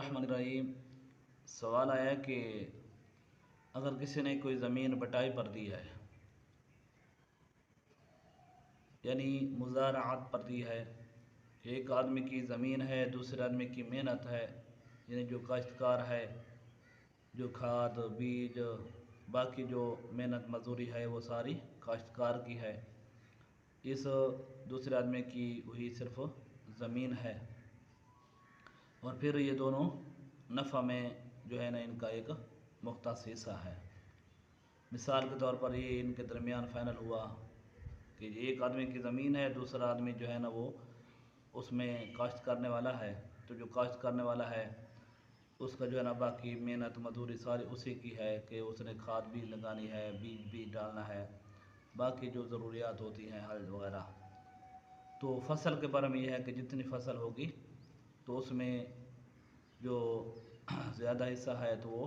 बिस्मिल्लाहिर्रहमानिर्रहीम। सवाल आया कि अगर किसी ने कोई ज़मीन बटाई पर दी है, यानी मुज़ाराअत पर दी है, एक आदमी की ज़मीन है, दूसरे आदमी की मेहनत है, यानी जो काश्तकार है, जो खाद बीज बाकी जो मेहनत मजदूरी है वो सारी काश्तकार की है। इस दूसरे आदमी की वही सिर्फ ज़मीन है और फिर ये दोनों नफ़ा में जो है ना इनका एक मुख्तस हिस्सा है। मिसाल के तौर पर ये इनके दरमियान फ़ाइनल हुआ कि एक आदमी की ज़मीन है, दूसरा आदमी जो है ना वो उसमें काश्त करने वाला है, तो जो काश्त करने वाला है उसका जो है ना बाकी मेहनत मजदूरी सारी उसी की है कि उसने खाद भी लगानी है, बीज भी डालना है, बाकी जो ज़रूरियात होती हैं हल वगैरह। तो फसल के बारे में यह है कि जितनी फसल होगी तो उसमें जो ज़्यादा हिस्सा है तो वो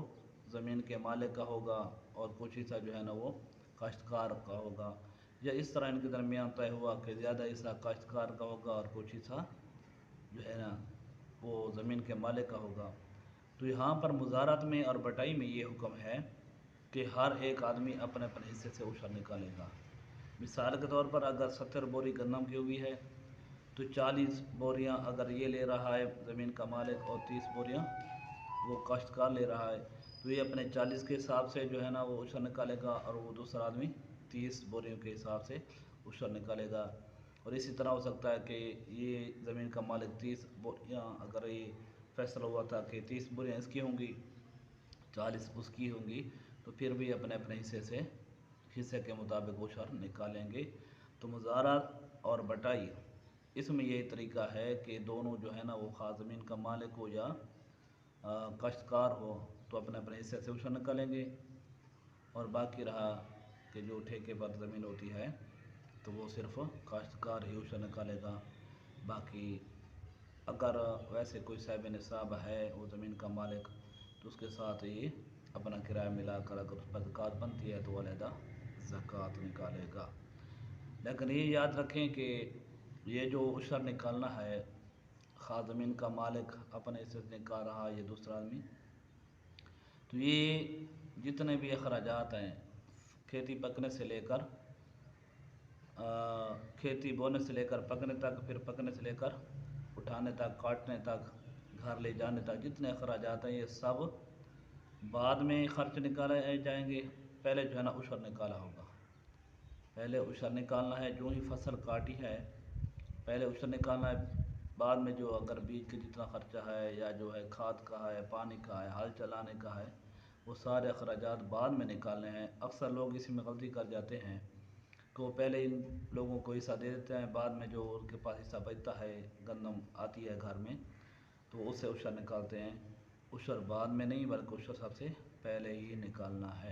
ज़मीन के मालिक का होगा और कुछ हिस्सा जो है ना वो काश्तकार का होगा, या इस तरह इनके दरमियान तय हुआ कि ज़्यादा हिस्सा काश्तकार का होगा और कुछ हिस्सा जो है ना वो ज़मीन के मालिक का होगा। तो यहाँ पर मुज़ारात में और बटाई में ये हुक्म है कि हर एक आदमी अपने अपने हिस्से से उशर निकालेगा। मिसाल के तौर पर अगर 70 बोरी गन्नम की हुई है तो 40 बोरियां अगर ये ले रहा है ज़मीन का मालिक और 30 बोरियां वो काश्तकार ले रहा है, तो ये अपने 40 के हिसाब से जो है ना वो उशर निकालेगा और वो दूसरा आदमी 30 बोरियों के हिसाब से उशर निकालेगा। और इसी तरह हो सकता है कि ये ज़मीन का मालिक 30 बोरियां, अगर ये फैसला हुआ था कि 30 बोरियां इसकी होंगी 40 उसकी होंगी, तो फिर भी अपने अपने हिस्से के मुताबिक उशर निकालेंगे। तो मुज़ारात और बटाई इसमें यही तरीका है कि दोनों जो है ना वो खास ज़मीन का मालिक हो या काश्तकार हो तो अपने अपने हिस्से से उशर निकालेंगे, और बाकी रहा कि जो ठेके पर ज़मीन होती है तो वो सिर्फ काश्तकार ही उशर निकालेगा। बाकी अगर वैसे कोई साहिब निसाब है वो ज़मीन का मालिक तो उसके साथ ये अपना किराया मिलाकर अगर उस पर ज़कात बनती है तो वो अलहदा ज़कात निकालेगा। लेकिन ये याद रखें कि ये जो उशर निकालना है, खास ज़मीन का मालिक अपने हिस्से से निकाल रहा है, ये दूसरा आदमी, तो ये जितने भी अखराजात हैं खेती पकने से लेकर खेती बोने से लेकर पकने तक, फिर पकने से लेकर उठाने तक, काटने तक, घर ले जाने तक, जितने अखराजात हैं ये सब बाद में खर्च निकाले जाएंगे। पहले जो है ना उशर निकाला होगा, पहले उशर निकालना है। जो ही फसल काटी है पहले उशर निकालना है, बाद में जो अगर बीज के जितना खर्चा है या जो है खाद का है, पानी का है, हल चलाने का है, वो सारे अखराजात बाद में निकालने हैं। अक्सर लोग इसी में गलती कर जाते हैं कि वो पहले इन लोगों को हिस्सा दे देते हैं, बाद में जो उनके पास हिस्सा बचता है, गंदम आती है घर में, तो उससे उशर निकालते हैं। उशर बाद में नहीं बल्कि उशर सबसे पहले ही निकालना है।